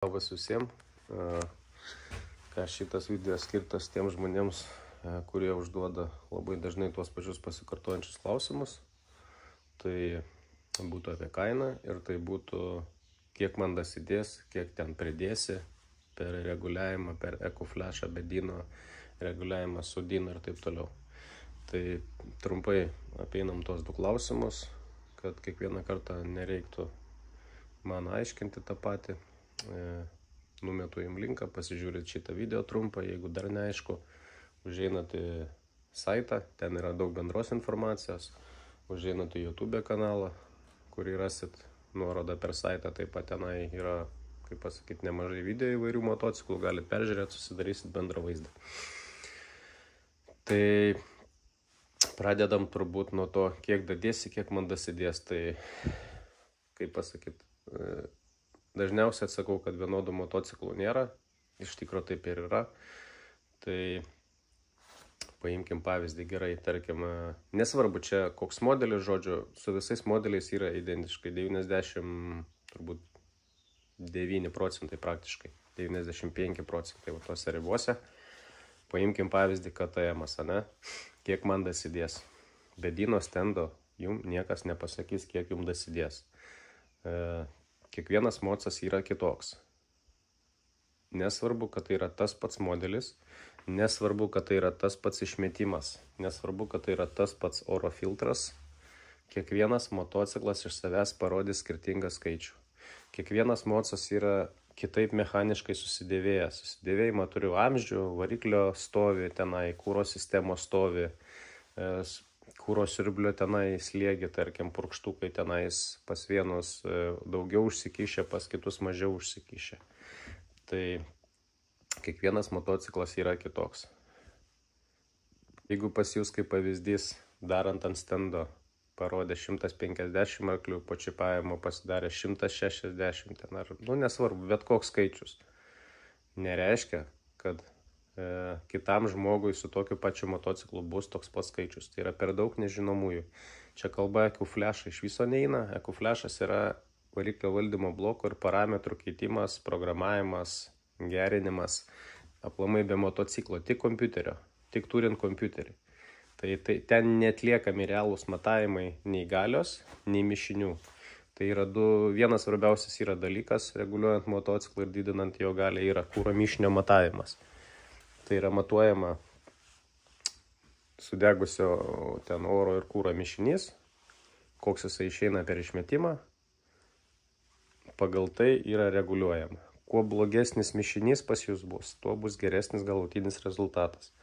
Labas visiems, ką šitas video skirtas tiem žmonėms, kurie užduoda labai dažnai tuos pačius pasikartojančius klausimus. Tai būtų apie kainą ir tai būtų kiek man dasidės, kiek ten pridėsi per reguliavimą, per EcoFlash, bedino reguliavimą su dino ir taip toliau. Tai trumpai apeinam tuos du klausimus, kad kiekvieną kartą nereiktų man aiškinti tą patį. Numetu jums linką, pasižiūrėt šitą video trumpą, jeigu dar neaišku, užeinat į saitą, ten yra daug bendros informacijos, užeinat į YouTube kanalą, kurį rasit nuorodą per saitą, taip pat tenai yra, kaip pasakyti, nemažai video įvairių motociklų, galit peržiūrėti, susidarysit bendrą vaizdą. Tai pradedam turbūt nuo to, kiek dadėsi, kiek man dasidės, tai kaip pasakyti, dažniausiai atsakau, kad vienodų motociklų nėra, iš tikro taip ir yra. Tai paimkim pavyzdį gerai, tarkim, nesvarbu čia koks modelis, žodžiu, su visais modeliais yra identiškai 99 procentai praktiškai, 95 procentai va tose ribose. Paimkim pavyzdį KTM-as, ne? Kiek man dasidės. Be dino stendo jums niekas nepasakys, kiek jums dasidės. Kiekvienas mocas yra kitoks. Nesvarbu, kad tai yra tas pats modelis, nesvarbu, kad tai yra tas pats išmetimas, nesvarbu, kad tai yra tas pats oro filtras. Kiekvienas motociklas iš savęs parodys skirtingą skaičių. Kiekvienas mocas yra kitaip mechaniškai susidėvėjęs. Susidėvėjimą turiu amžių, variklio stovi tenai, kūro sistemos stovi, kūro siurblio tenai slėgi, tarkim, purkštukai tenais pas vienus daugiau užsikišę, pas kitus mažiau užsikišę. Tai kiekvienas motociklas yra kitoks. Jeigu pas jūs kaip pavyzdys, darant ant stendo, parodė 150 arklių, po čipavimo pasidarė 160 ten, ar, nesvarbu, bet koks skaičius, nereiškia, kad kitam žmogui su tokiu pačiu motociklu bus toks pats skaičius. Tai yra per daug nežinomųjų. Čia kalba EcoFlash iš viso neina. EcoFlashas yra variklio valdymo bloko ir parametrų keitimas, programavimas, gerinimas, aplamai be motociklo, tik kompiuterio, tik turint kompiuterį. Tai ten netliekami realūs matavimai nei galios, nei mišinių. Tai yra vienas svarbiausias yra dalykas, reguliuojant motociklą ir didinant jo galią, yra kūro mišinio matavimas. Tai yra matuojama sudegusio ten oro ir kūro mišinys, koks jisai išeina per išmetimą, pagal tai yra reguliuojama. Kuo blogesnis mišinys pas jūs bus, tuo bus geresnis galutinis rezultatas.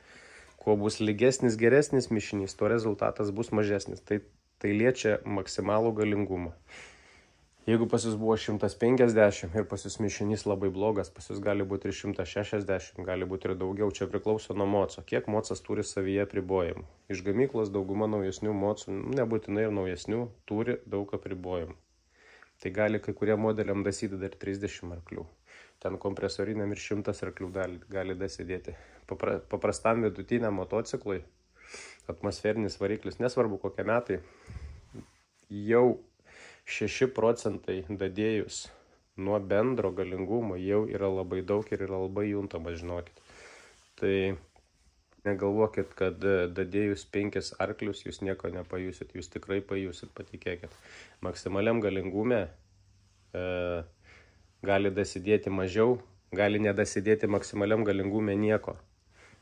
Kuo bus lygesnis, geresnis mišinys, tuo rezultatas bus mažesnis. Tai liečia maksimalų galingumą. Jeigu pas jūs buvo 150 ir pas jūs mišinys labai blogas, pas jūs gali būti ir 160, gali būti ir daugiau, čia priklauso nuo moco. Kiek mocas turi savyje apribojimų. Iš gamyklos dauguma naujesnių mocų, nebūtinai ir naujesnių, turi daug apribojimų. Tai gali kai kurie modeliam dasidėti dar 30 arklių. Ten kompresoriniam ir 100 arklių gali dasidėti. Paprastam vidutiniam motociklui atmosferinis variklis, nesvarbu kokie metai, jau 6 procentai dadėjus nuo bendro galingumo jau yra labai daug ir yra labai juntama, žinokit. Tai negalvokit, kad dadėjus 5 arklius jūs nieko nepajusit, jūs tikrai pajusit, patikėkit. Maksimaliam galingume gali dasidėti mažiau, gali nedasidėti maksimaliam galingume nieko.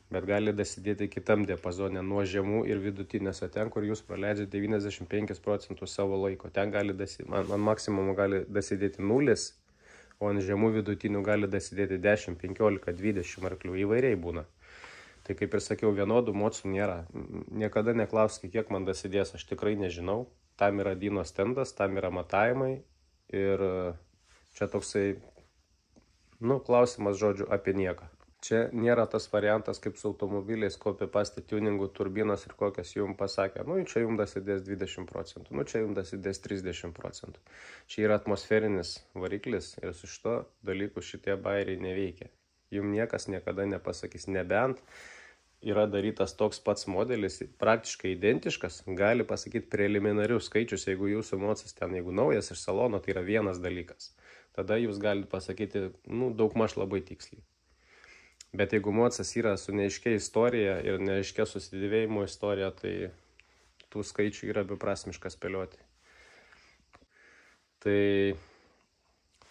Bet gali dasidėti kitam diapazone nuo žemų ir vidutinėse, ten, kur jūs praleidžiate 95 procentų savo laiko. Ten gali ant maksimumo gali dasidėti 0, o ant žemų vidutinių gali dasidėti 10, 15, 20 arklių, įvairiai būna. Tai kaip ir sakiau, vienodų mocų nėra. Niekada neklauskite, kiek man dasidės, aš tikrai nežinau. Tam yra dino stendas, tam yra matavimai ir čia toksai, klausimas žodžiu apie nieką. Čia nėra tas variantas kaip su automobiliais, copy-paste tuningų, turbinos ir kokias jums pasakė. Čia jums dasidės 20 procentų, čia jums dasidės 30 procentų. Čia yra atmosferinis variklis ir su šito dalyku šitie bairiai neveikia. Jums niekas niekada nepasakys, nebent yra darytas toks pats modelis, praktiškai identiškas, gali pasakyti preliminarius skaičius, jeigu jūsų mocas ten, jeigu naujas iš salono, tai yra vienas dalykas. tada jūs galite pasakyti, daugmaž labai tiksliai. Bet jeigu mocas yra su neaiškia istorija ir neaiškia susidėvėjimo istorija, tai tų skaičių yra beprasmiška spėlioti. Tai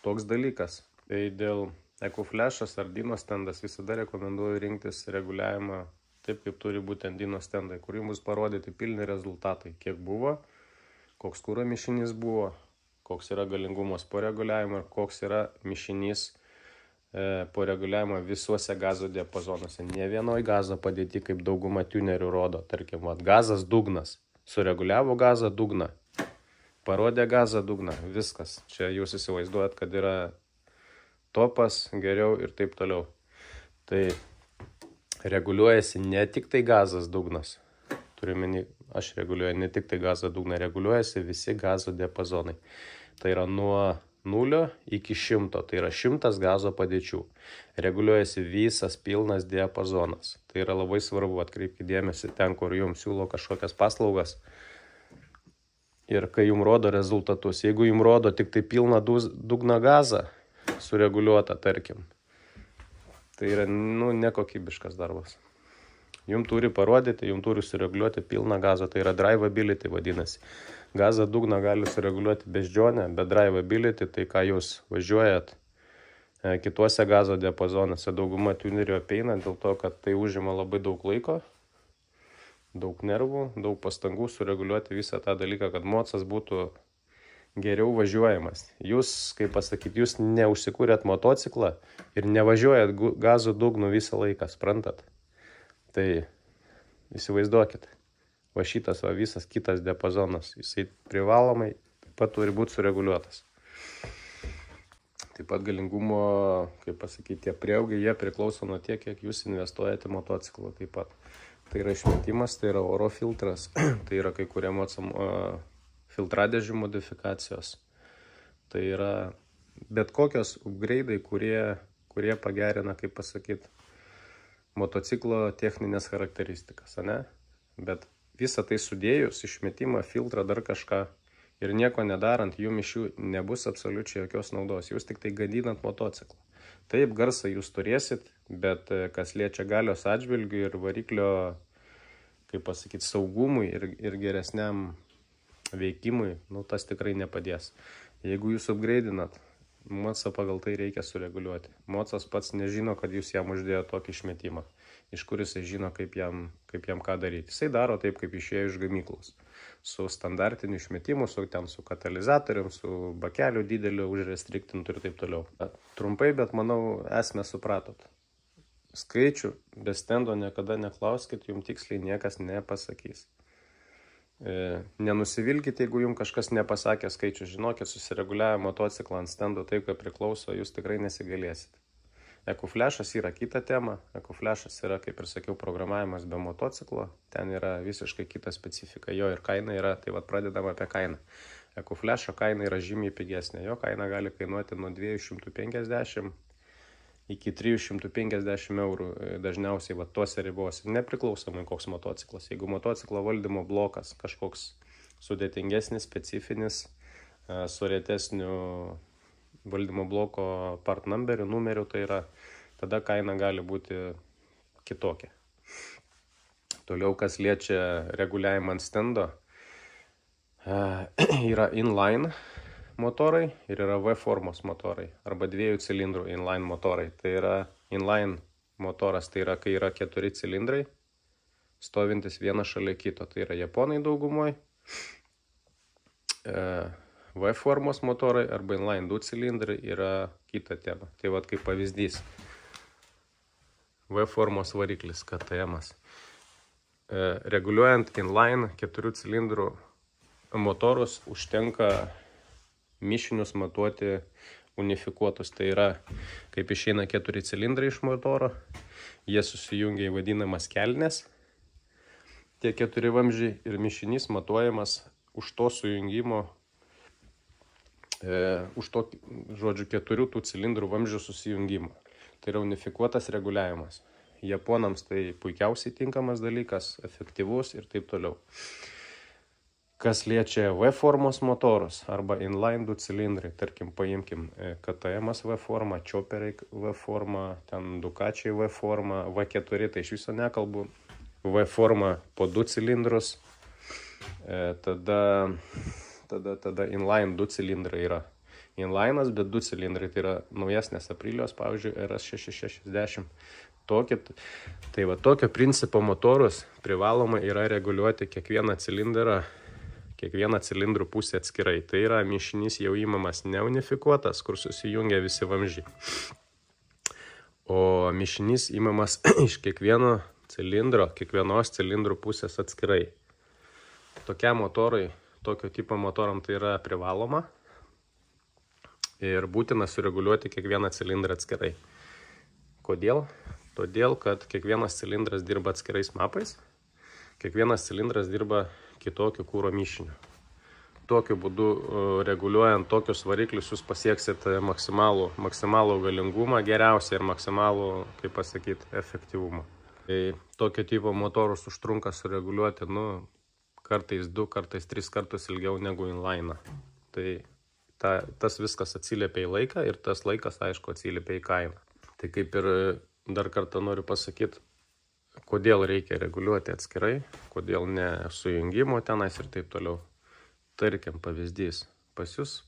toks dalykas. Tai dėl EcoFlash'as ar Dino standas visada rekomenduoju rinktis reguliavimą taip, kaip turi būti Dino standai, kur jums parodyti pilni rezultatai, kiek buvo, koks kuro mišinys buvo, koks yra galingumas po reguliavimo ir koks yra mišinys po reguliavimo visuose gazo diapazonuose. Ne vienoj gazo padėti, kaip dauguma tunerių rodo. Tarkim, gazas dugnas. Sureguliavo gazą dugną. Parodė gazą dugną. Viskas. Čia jūs įsivaizduojat, kad yra topas, geriau ir taip toliau. Tai reguliuojasi ne tik tai gazas dugnas. Turiuomenį, aš reguliuoju ne tik tai gazo dugną, reguliuojasi visi gazo diapazonai. Tai yra nuo 0 iki 100, tai yra 100 gazo padėčių. Reguliuojasi visas pilnas diapazonas. Tai yra labai svarbu, atkreipkite dėmesį ten, kur jums siūlo kažkokias paslaugas. Ir kai jums rodo rezultatus, jeigu jums rodo tik tai pilną dugną gazą, sureguliuota, tarkim, tai yra nekokybiškas darbas. Jums turi parodyti, jums turi sureguliuoti pilną gazą, tai yra drivability vadinasi. Gazą dugną gali sureguliuoti beždžionę, bet drivability, tai ką jūs važiuojat kituose gazo diapazonuose, dauguma tunerių apeina dėl to, kad tai užima labai daug laiko, daug nervų, daug pastangų sureguliuoti visą tą dalyką, kad mocas būtų geriau važiuojamas. Jūs, kaip pasakyti, jūs neužsikūrėt motociklą ir nevažiuojat gazo dugnu visą laiką, sprantat? Tai įsivaizduokit, va šitas visas kitas diapazonas, jisai privalomai taip pat turi būti sureguliuotas. Taip pat galingumo, kaip pasakyti, tie prieaugiai, jie priklauso nuo tiek, kiek jūs investuojate motociklą taip pat. Tai yra išmetimas, tai yra oro filtras, tai yra kai kurie filtradėžių modifikacijos. Tai yra bet kokios upgrade'ai, kurie pagerina, kaip pasakyti, motociklo techninės charakteristikas, ne? Bet visą tai sudėjus, išmetimą, filtrą, dar kažką ir nieko nedarant, jums iš jų nebus absoliučiai jokios naudos. Jūs tik tai gadinat motociklą. Taip, garsą jūs turėsit, bet kas liečia galios atžvilgių ir variklio, kaip pasakyti, saugumui ir geresniam veikimui, tas tikrai nepadės. Jeigu jūs upgrade'inat, mocą pagal tai reikia sureguliuoti. Mocas pats nežino, kad jūs jam uždėjo tokį išmetimą. Iš kur jisai žino, kaip jam ką daryti. Jisai daro taip, kaip išėjo iš gamyklos. Su standartiniu išmetimu, su katalizatorium, su bakeliu dideliu, užrestriktintu ir taip toliau. Trumpai, bet manau, esmę supratot. Skaičių be stendo niekada neklauskit, jums tiksliai niekas nepasakys. Nenusivilkite, jeigu jums kažkas nepasakė skaičių. Žinokit, susireguliavę motociklą ant stendo taip, kaip priklauso, jūs tikrai nesigalėsit. EcoFlash'as yra kita tema. EcoFlash'as yra, kaip ir sakiau, programavimas be motociklo. Ten yra visiškai kita specifika. Jo ir kaina yra, tai pradedam apie kainą. EcoFlash'o kaina yra žymiai pigesnė. Jo kaina gali kainuoti nuo 250 iki 350 eurų dažniausiai tuose ribose, nepriklausomai koks motociklas. Jeigu motociklo valdymo blokas kažkoks sudėtingesnis, specifinis, su retesniu valdymo bloko part numeriu, tai yra, tada kaina gali būti kitokia. Toliau, kas liečia reguliavimą ant stendo, yra inline motorai ir yra V formos motorai arba 2 cilindrų inline motorai. Tai yra inline motoras, tai yra, kai yra 4 cilindrai, stovintis vienas šalia kito. Tai yra japonai daugumoje. V formos motorai arba inline 2 cilindrai yra kita tema. Tai kaip pavyzdys. V formos variklis, KTM-as. Reguliuojant inline 4 cilindrų motorus užtenka mišinius matuoti unifikuotus. Tai yra, kaip išeina 4 cilindrai iš motoro, jie susijungia į vadinamas kelnes, tie 4 vamzdžiai ir mišinys matuojamas už to sujungimo, už to, žodžiu, 4 tų cilindrų vamzdžių susijungimo. Tai yra unifikuotas reguliavimas. Japonams tai puikiausiai tinkamas dalykas, efektyvus ir taip toliau. Kas liečia V formos motorus arba inline 2 cilindrai, tarkim, paimkim KTM V formą, Chopperiai V formą, ten Ducati V formą, V4, tai iš viso nekalbu, V formą po 2 cilindrus, tada inline 2 cilindrai yra. Inline'as, bet 2 cilindrai, tai yra naujesnės Aprilios, pavyzdžiui, RS660. Tai va, tokio principo motorus privaloma yra reguliuoti kiekvieną cilindrų pusę atskirai. Tai yra mišinys jau įmamas neunifikuotas, kur susijungia visi vamzdžiai. O mišinys įmamas iš kiekvienos cilindrų pusės atskirai. Tokio tipo motoram tai yra privaloma ir būtina sureguliuoti kiekvieną cilindrą atskirai. Kodėl? Todėl, kad kiekvienas cilindras dirba atskirais mapais, kiekvienas cilindras dirba kitokiu kūro mišiniu. Tokiu būdu, reguliuojant tokius variklius, jūs pasieksite maksimalų galingumą, geriausią ir maksimalų, kaip pasakyti, efektyvumą. Tai tokio tipo motorus užtrunka sureguliuoti, kartais 2, kartais 3 kartus ilgiau negu inline. Tai tas viskas atsiliepia į laiką ir tas laikas, aišku, atsiliepia į kainą. Tai kaip ir dar kartą noriu pasakyti, kodėl reikia reguliuoti atskirai, kodėl ne sujungimo tenais ir taip toliau. Tarkim, pavyzdys, pas jūs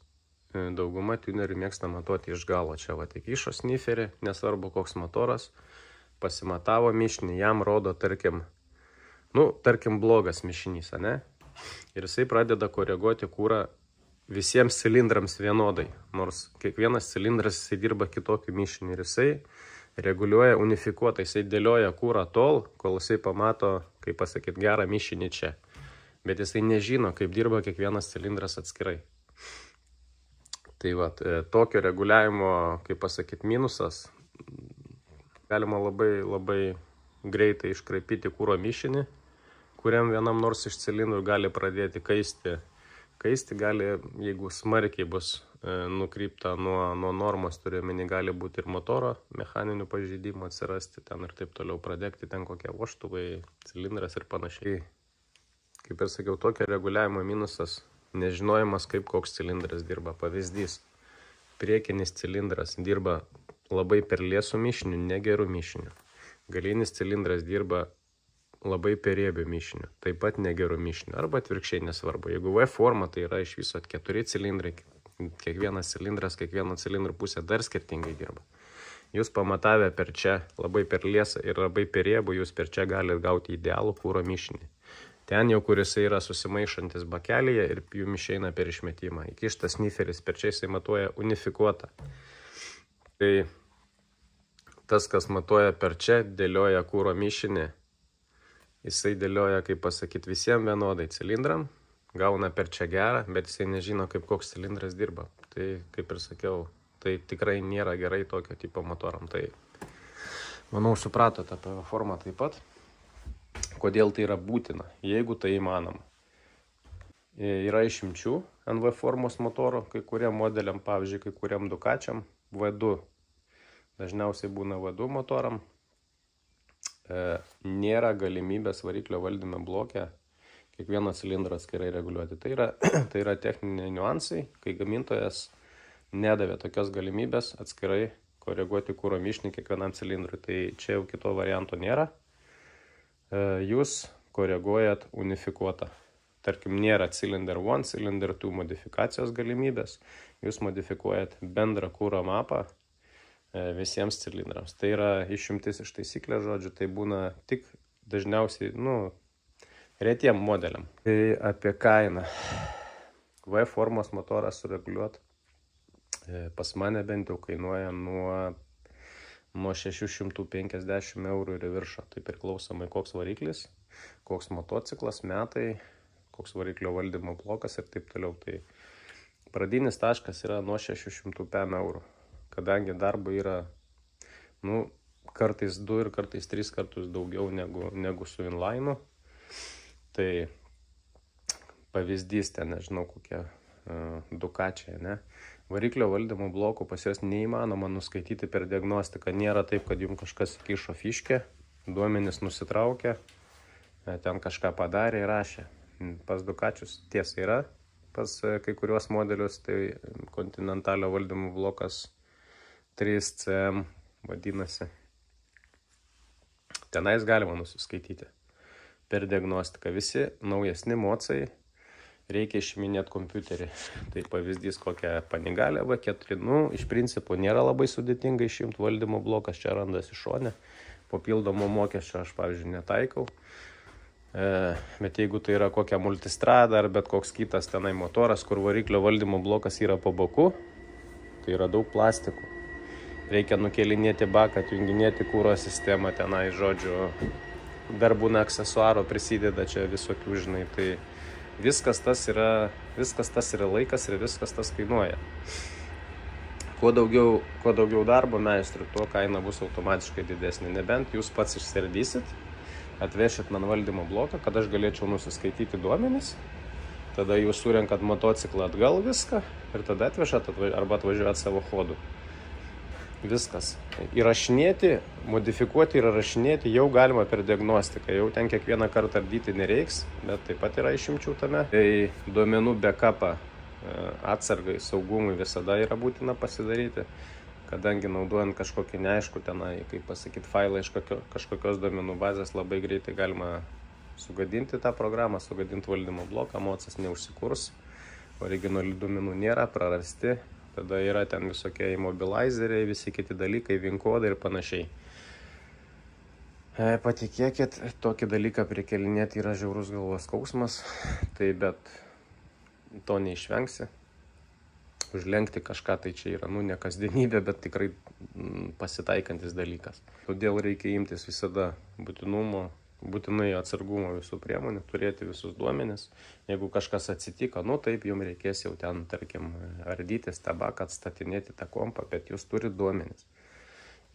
dauguma tunerių mėgsta matuoti iš galo. Čia va tik išo sniferį, nesvarbu koks motoras, pasimatavo mišinį, jam rodo, tarkim, blogas mišinys, ane? Ir jisai pradeda koreguoti kūrą visiems cilindrams vienodai, nors kiekvienas cilindras jisai dirba kitokiu mišiniu ir jisai reguliuoja unifikuotą, jisai dėlioja kūrą tol, kol jisai pamato, kaip pasakyti, gerą mišinį čia. Bet jisai nežino, kaip dirba kiekvienas cilindras atskirai. Tai va, tokio reguliavimo, kaip pasakyti, minusas, galima labai greitai iškraipyti kūro mišinį, kuriam vienam nors iš cilindrų gali pradėti kaisti. Kaisti gali, jeigu smarkiai bus nukrypta nuo normos, turiuomenį, gali būti ir motoro mechaninių pažeidimų atsirasti ten ir taip toliau, pradegti ten kokie vožtuvai, cilindras ir panašiai. Kaip ir sakiau, tokio reguliavimo minusas - nežinojimas, kaip koks cilindras dirba. Pavyzdys, priekinis cilindras dirba labai per liesų mišinių, negerų mišinių. Galinis cilindras dirba labai per riebių mišinių, taip pat negerų mišinių, arba atvirkščiai, nesvarbu. Jeigu V forma, tai yra iš viso 4 cilindrai, kiekvienas cilindrų pusė dar skirtingai dirba. Jūs pamatavę per čia labai per liesą ir labai per riebų, jūs per čia galite gauti idealų kūro mišinį. Ten jau, kuris yra susimaišantis bakelyje ir jum išeina per išmetimą. Įkištas sniferis, per čia jisai matuoja unifikuotą. Tai tas, kas matuoja per čia, dėlioja kūro mišinį. Jisai dėlioja, kaip pasakyti, visiems vienodai cilindram, gauna per čia gerą, bet jisai nežino, kaip koks cilindras dirba. Tai, kaip ir sakiau, tai tikrai nėra gerai tokio tipo motoram. Tai, manau, supratote apie formą taip pat, kodėl tai yra būtina, jeigu tai įmanoma. Yra išimčių NV formos motorų, kai kuriam modeliam, pavyzdžiui, kai kuriam Ducatiam, V2, dažniausiai būna V2 motoram. Nėra galimybės variklio valdyme bloke kiekvieno cilindro atskirai reguliuoti. Tai yra techniniai niuansai, kai gamintojas nedavė tokios galimybės atskirai koreguoti kūro mišinį kiekvienam cilindrui. Tai čia jau kito varianto nėra. Jūs koreguojat unifikuotą. Tarkim, nėra cylinder 1, cylinder 2 modifikacijos galimybės. Jūs modifikuojat bendrą kūro mapą visiems cilindrams. Tai yra išimtis iš taisyklės, žodžiu, tai būna tik dažniausiai, retiem modeliam. Tai apie kainą. V formos motorą sureguliuoti pas mane bent jau kainuoja nuo 650 eurų ir viršo. Tai priklausomai koks variklis, koks motociklas, metai, koks variklio valdymo blokas ir taip toliau. Tai pradinis taškas yra nuo 600 eurų. Kadangi darbo yra, kartais 2 ir kartais 3 kartus daugiau negu su inline'u. Tai pavyzdys ten, nežinau, kokie Ducatiai, ne? Variklio valdymo blokų pas jas neįmanoma nuskaityti per diagnostiką. Nėra taip, kad jums kažkas įkišo fiškę, duomenys nusitraukė, ten kažką padarė ir rašė. Pas Ducatius tiesa yra, pas kai kuriuos modelius, tai kontinentalio valdymo blokas 3CM vadinasi. Tenais galima nusiskaityti per diagnostiką. Visi naujesni mocai reikia išiminėti kompiuterį. Tai pavyzdys kokią Panigale V4. Iš principo nėra labai sudėtinga išimti valdymo blokas, čia randasi šone. Papildomo mokesčio aš, pavyzdžiui, netaikau. Bet jeigu tai yra kokia multistrada ar bet koks kitas tenai motoras, kur variklio valdymo blokas yra po boku, tai yra daug plastikų. Reikia nukelinėti baką, atjunginėti kūro sistemą tenai, žodžiu, dar būna aksesuaro prisideda čia visokių, žinai, tai viskas tas yra laikas ir viskas tas kainuoja. Kuo daugiau darbo meistrų, tuo kaina bus automatiškai didesnė. Nebent jūs pats išsiardysit, atvešit man valdymo bloką, kad aš galėčiau nusiskaityti duomenis, tada jūs surenkat motociklą atgal viską ir tada atvešat arba atvažiuojat savo chodu. Viskas. Įrašinėti, modifikuoti ir įrašinėti jau galima per diagnostiką. Jau ten kiekvieną kartą ardyti nereiks, bet taip pat yra išimčių tame. Tai duomenų backupą atsargai, saugumui visada yra būtina pasidaryti, kadangi naudojant kažkokį neaišku tenai, kaip pasakyti, failą iš kažkokios duomenų bazės labai greitai galima sugadinti tą programą, sugadinti valdymo bloką, mocas neužsikurs, originalių duomenų nėra, prarasti. Tada yra ten visokie immobilizeriai, visi kiti dalykai, vinkodai ir panašiai. Patikėkit, tokį dalyką prikelinėti yra žiaurus galvos skausmas, tai bet to neišvengsi. Užlenkti kažką tai čia yra, ne kasdienybė, bet tikrai pasitaikantis dalykas. Todėl reikia imtis visada būtinai atsargumo visų priemonių, turėti visus duomenis. Jeigu kažkas atsitiko, taip jums reikės jau ten, tarkim, ardytis tą baką, atstatinėti tą kompą, bet jūs turite duomenis.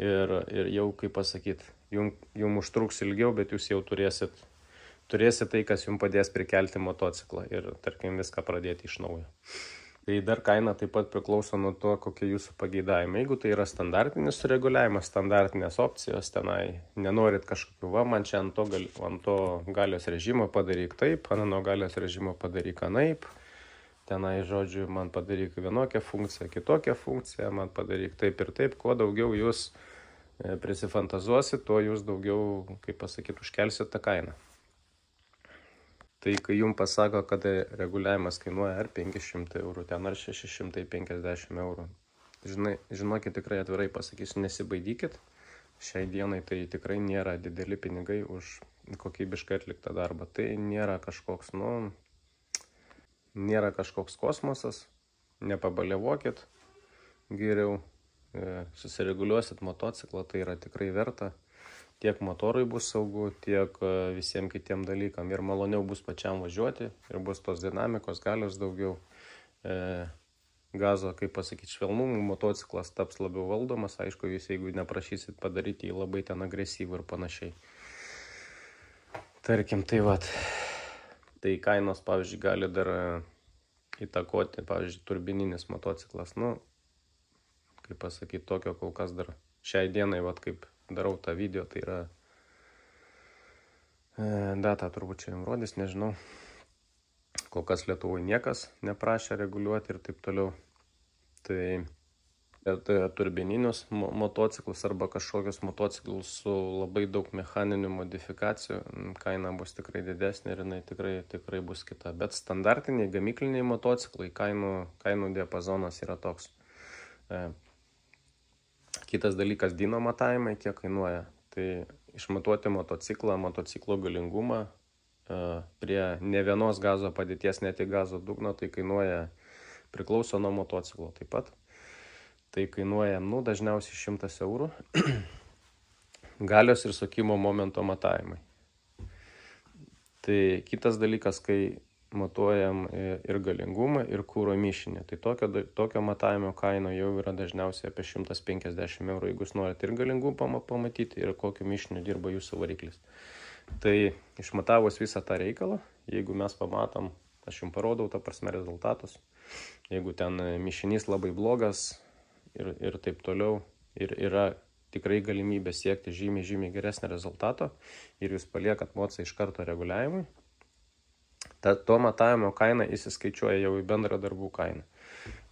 Ir jau, kaip pasakyti, jums užtruks ilgiau, bet jūs jau turėsit tai, kas jums padės prikelti motociklą ir, tarkim, viską pradėti iš naujo. Tai dar kaina taip pat priklauso nuo to, kokie jūsų pageidavimai. Jeigu tai yra standartinis sureguliavimas, standartinės opcijos, tenai nenorit kažkokių, man čia ant to galios režimo padaryk taip, ant galios režimo padaryk anaip, tenai, žodžiu, man padaryk vienokią funkciją, kitokią funkciją, man padaryk taip ir taip, kuo daugiau jūs prisifantazuosit, tuo jūs daugiau, kaip pasakyti, užkelsit tą kainą. Tai kai jums pasako, kad reguliavimas kainuoja ar 500 eurų, ten ar 650 eurų, žinokit, tikrai atvirai pasakysiu, nesibaidykit. Šiai dienai tai tikrai nėra dideli pinigai už kokybiškai atliktą darbą. Tai nėra kažkoks kosmosas, nepabalevokit geriau, susireguliuosit motociklą, tai yra tikrai verta. Tiek motorui bus saugu, tiek visiems kitiem dalykam. Ir maloniau bus pačiam važiuoti, ir bus tos dinamikos, galios daugiau. Gazo, kaip pasakyti, švelnumų, motociklas taps labiau valdomas. Aišku, jūs jeigu neprašysit padaryti jį labai ten agresyvų ir panašiai. Tarkim, tai vat. Tai kainos, pavyzdžiui, gali dar įtakoti, pavyzdžiui, turbininis motociklas. Kaip pasakyti, tokio kol kas dar šiai dienai, vat kaip darau tą video, tai yra data turbūt čia jums rodys, nežinau. Kol kas Lietuvoje niekas neprašė reguliuoti ir taip toliau. Tai turbininius motociklus arba kažkokius motociklus su labai daug mechaninių modifikacijų kaina bus tikrai didesnė ir jinai tikrai bus kita. Bet standartiniai gamykliniai motociklai kainų diapazonas yra toks. Kitas dalykas, dyno matavimai, kiek kainuoja. Tai išmatuoti motociklo galingumą prie ne vienos gazo padėties, ne tik gazo dugno, tai kainuoja, priklauso nuo motociklo taip pat. Tai kainuoja, dažniausiai 100 eurų. Galios ir sukimo momento matavimai. Tai kitas dalykas, kai matuojam ir galingumą, ir kūro mišinį. Tai tokio matavimo kaino jau yra dažniausiai apie 150 eurų, jeigu jūs norite ir galingumą pamatyti, ir kokiu mišiniu dirba jūsų variklis. Tai išmatavus visą tą reikalą, jeigu mes pamatom, aš jums parodau, ta prasme, rezultatus. Jeigu ten mišinys labai blogas ir taip toliau, ir yra tikrai galimybė siekti žymiai geresnį rezultatą, ir jūs paliekat mocą iš karto reguliavimui, To matavimo kaina įsiskaičiuoja jau į bendrą darbų kainą.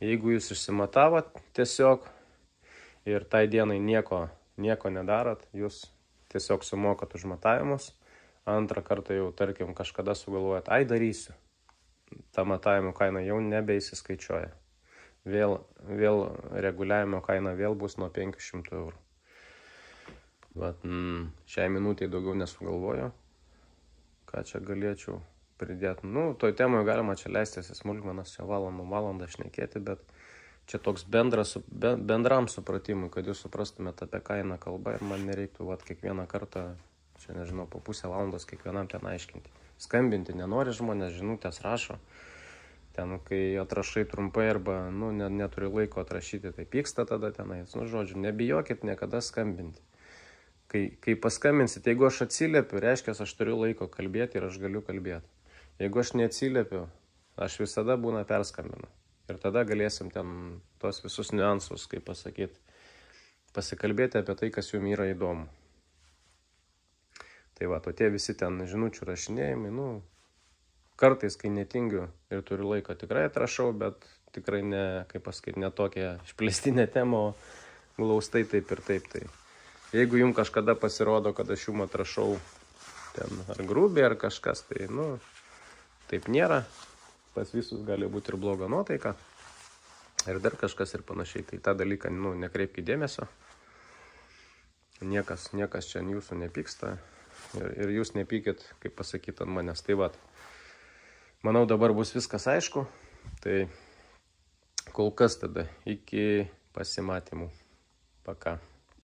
Jeigu jūs išsimatavot tiesiog ir tai dienai nieko nedarot, jūs tiesiog sumokat už matavimus, antrą kartą jau, tarkim, kažkada sugalvojat, darysiu. Ta matavimo kaina jau nebeįsiskaičiuoja. Vėl reguliavimo kaina vėl bus nuo 500 eurų. Bet šiai minutėj daugiau nesugalvoju, ką čia galėčiau pridėti. Toj temoje galima čia leistis į smulkmenas, čia valandą šnekėti, bet čia toks bendram supratimui, kad jūs suprastumėte apie kainą kalbą ir man nereiktų kiekvieną kartą, čia nežinau, po pusę valandos kiekvienam ten aiškinti. Skambinti nenori žmonės, žinutės rašo. Ten, kai atrašai trumpai arba neturi laiko atrašyti, tai pyksta tada tenais. Žodžiu, nebijokit niekada skambinti. Kai paskambinsit, jeigu aš atsiliepiu, reiškia, aš turiu laiko kalbėti ir aš galiu kalbėti. Jeigu aš neatsiliepiu, aš visada būna perskambinu. Ir tada galėsim ten tos visus niuansus, kaip pasakyti, pasikalbėti apie tai, kas jums yra įdomu. Tai tie visi ten žinučių rašinėjimai, kartais, kai netingiu ir turiu laiko, tikrai atrašau, bet tikrai ne, kaip pasakyti, ne tokia išplėstinė tema, glaustai taip ir taip. Tai jeigu jums kažkada pasirodo, kad aš jums atrašau ten ar grubiai ar kažkas, tai taip nėra. Pas visus gali būti ir bloga nuotaika ir dar kažkas ir panašiai. Tai tą dalyką nekreipkite dėmesio. Niekas čia ant jūsų nepyksta ir jūs nepykit, kaip pasakyti, ant manęs. Tai manau, dabar bus viskas aišku. Tai kol kas tada iki pasimatymų. Paka.